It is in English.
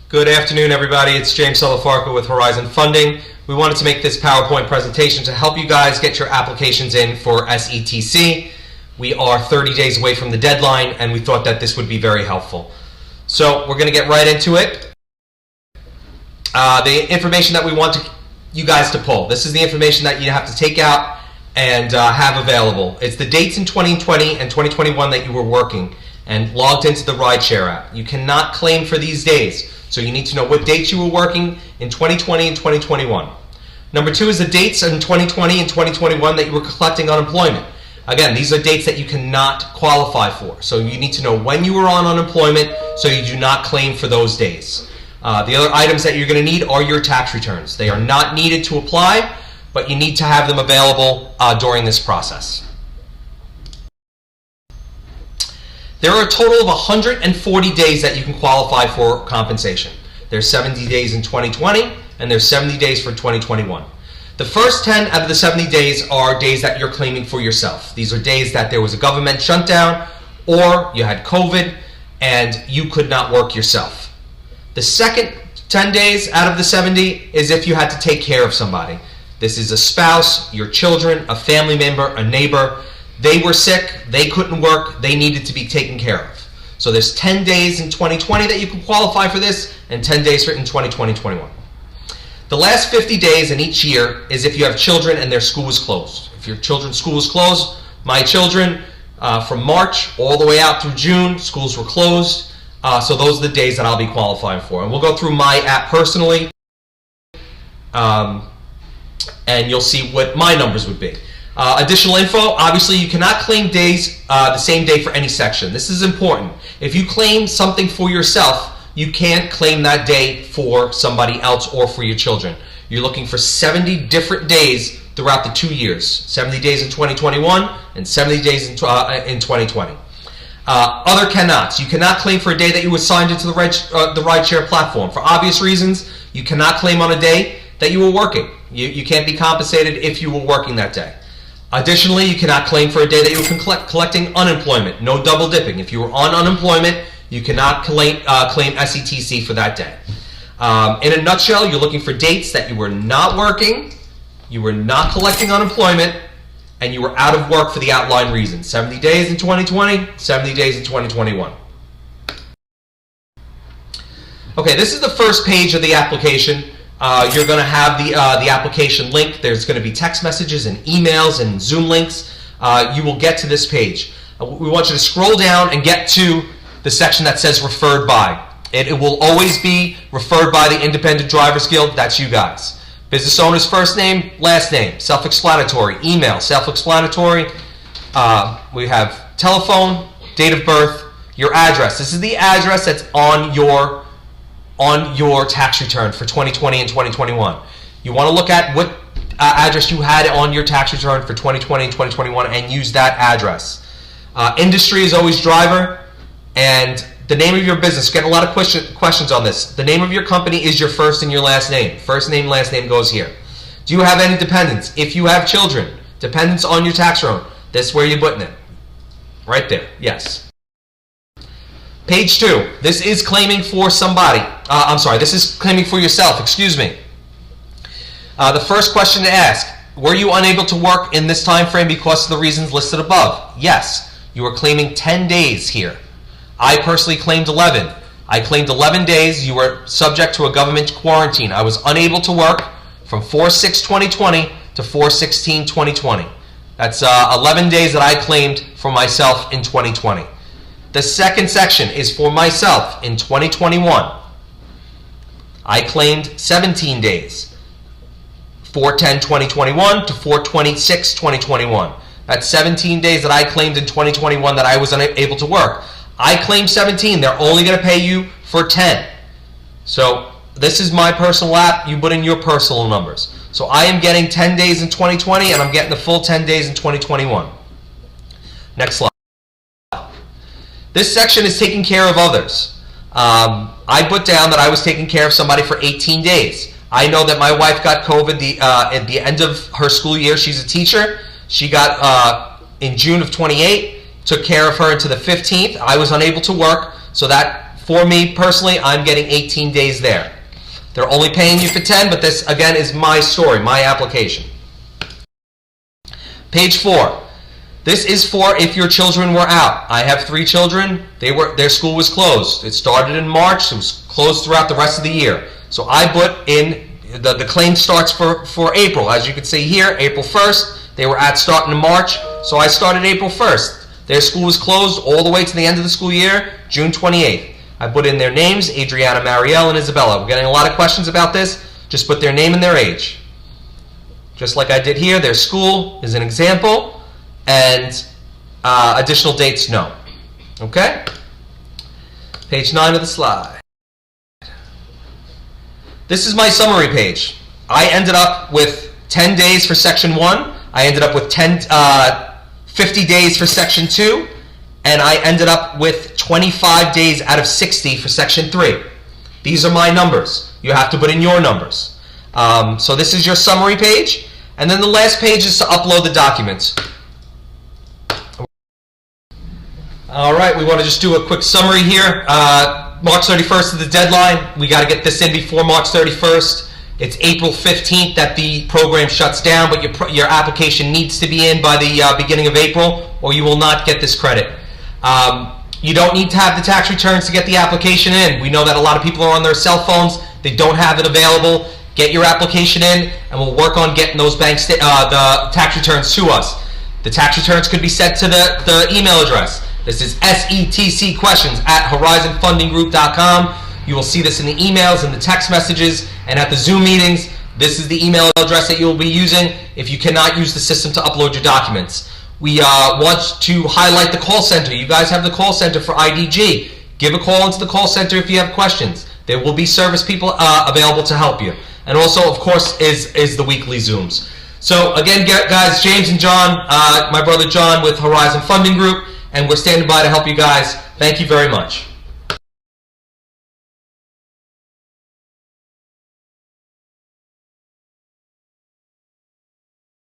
Good afternoon, everybody. It's James Salafarco with Horizon Funding. We wanted to make this PowerPoint presentation to help you guys get your applications in for SETC. We are 30 days away from the deadline, and we thought that this would be very helpful. So we're going to get right into it. The information that we want you guys to pull. This is the information that you have to take out and have available. It's the dates in 2020 and 2021 that you were working and logged into the rideshare app. You cannot claim for these days. So you need to know what dates you were working in 2020 and 2021. Number two is the dates in 2020 and 2021 that you were collecting unemployment. Again, these are dates that you cannot qualify for. So you need to know when you were on unemployment so you do not claim for those days. The other items that you're going to need are your tax returns. They are not needed to apply, but you need to have them available during this process. There are a total of 140 days that you can qualify for compensation. There's 70 days in 2020 and there's 70 days for 2021. The first 10 out of the 70 days are days that you're claiming for yourself. These are days that there was a government shutdown or you had COVID and you could not work yourself. The second 10 days out of the 70 is if you had to take care of somebody. This is a spouse, your children, a family member, a neighbor. They were sick, they couldn't work, they needed to be taken care of. So there's 10 days in 2020 that you can qualify for this, and 10 days in 2020-21. The last 50 days in each year is if you have children and their school is closed. If your children's school is closed, my children, from March all the way out through June, schools were closed. So those are the days that I'll be qualifying for. And we'll go through my app personally, and you'll see what my numbers would be. Additional info, obviously you cannot claim days the same day for any section. This is important. If you claim something for yourself, you can't claim that day for somebody else or for your children. You're looking for 70 different days throughout the 2 years. 70 days in 2021 and 70 days in 2020. Other cannots. You cannot claim for a day that you were signed into the rideshare platform. For obvious reasons, you cannot claim on a day that you were working. You can't be compensated if you were working that day. Additionally, you cannot claim for a day that you were collecting unemployment. No double dipping. If you were on unemployment, you cannot claim SETC for that day. In a nutshell, you're looking for dates that you were not working, you were not collecting unemployment, and you were out of work for the outlined reasons. 70 days in 2020, 70 days in 2021. Okay, this is the first page of the application. You're going to have the application link. There's going to be text messages and emails and Zoom links. You will get to this page. We want you to scroll down and get to the section that says referred by. It will always be referred by the Independent Drivers Guild. That's you guys. Business owner's first name, last name, self-explanatory. Email, self-explanatory. We have telephone, date of birth, your address. This is the address that's on your tax return for 2020 and 2021. You want to look at what address you had on your tax return for 2020 and 2021 and use that address. Industry is always driver, and the name of your business. Getting a lot of questions on this. The name of your company is your first and your last name. First name, last name goes here. Do you have any dependents? If you have children, dependents on your tax return, that's where you're putting it. Right there, yes. Page 2. This is claiming for somebody. This is claiming for yourself, excuse me. The first question to ask, were you unable to work in this time frame because of the reasons listed above? Yes. You are claiming 10 days here. I personally claimed 11. I claimed 11 days. You were subject to a government quarantine. I was unable to work from 4/6/2020 to 4/16/2020. That's 11 days that I claimed for myself in 2020. The second section is for myself in 2021. I claimed 17 days. 4/10/2021 to 4/26/2021. That's 17 days that I claimed in 2021 that I was unable to work. I claimed 17. They're only going to pay you for 10. So this is my personal app. You put in your personal numbers. So I am getting 10 days in 2020 and I'm getting the full 10 days in 2021. Next slide. This section is taking care of others. I put down that I was taking care of somebody for 18 days. I know that my wife got COVID at the end of her school year. She's a teacher. She got in June of 28, took care of her into the 15th. I was unable to work, so that For me personally, I'm getting 18 days there. They're only paying you for 10, but this again is my story, my application. Page 4. This is for if your children were out. I have 3 children. Their school was closed. It started in March. It was closed throughout the rest of the year. So I put in the claim starts for April. As you can see here, April 1st. They were at starting in March. So I started April 1st. Their school was closed all the way to the end of the school year, June 28th. I put in their names, Adriana, Marielle, and Isabella. We're getting a lot of questions about this. Just put their name and their age. Just like I did here, their school is an example, and additional dates, no. Okay? Page 9 of the slide. This is my summary page. I ended up with 10 days for Section 1. I ended up with 50 days for Section 2. And I ended up with 25 days out of 60 for Section 3. These are my numbers. You have to put in your numbers. So this is your summary page. And then the last page is to upload the documents. All right, we want to just do a quick summary here. March 31st is the deadline. We got to get this in before March 31st. It's April 15th that the program shuts down, but your application needs to be in by the beginning of April, or you will not get this credit. You don't need to have the tax returns to get the application in. We know that a lot of people are on their cell phones. They don't have it available. Get your application in, and we'll work on getting those the tax returns to us. The tax returns could be sent to the email address. This is SETC questions at horizonfundinggroup.com. You will see this in the emails and the text messages and at the Zoom meetings. This is the email address that you will be using if you cannot use the system to upload your documents. We want to highlight the call center. You guys have the call center for IDG. Give a call into the call center if you have questions. There will be service people available to help you. And also, of course, is the weekly Zooms. So again, guys, James and John, my brother John with Horizon Funding Group, and we're standing by to help you guys. Thank you very much.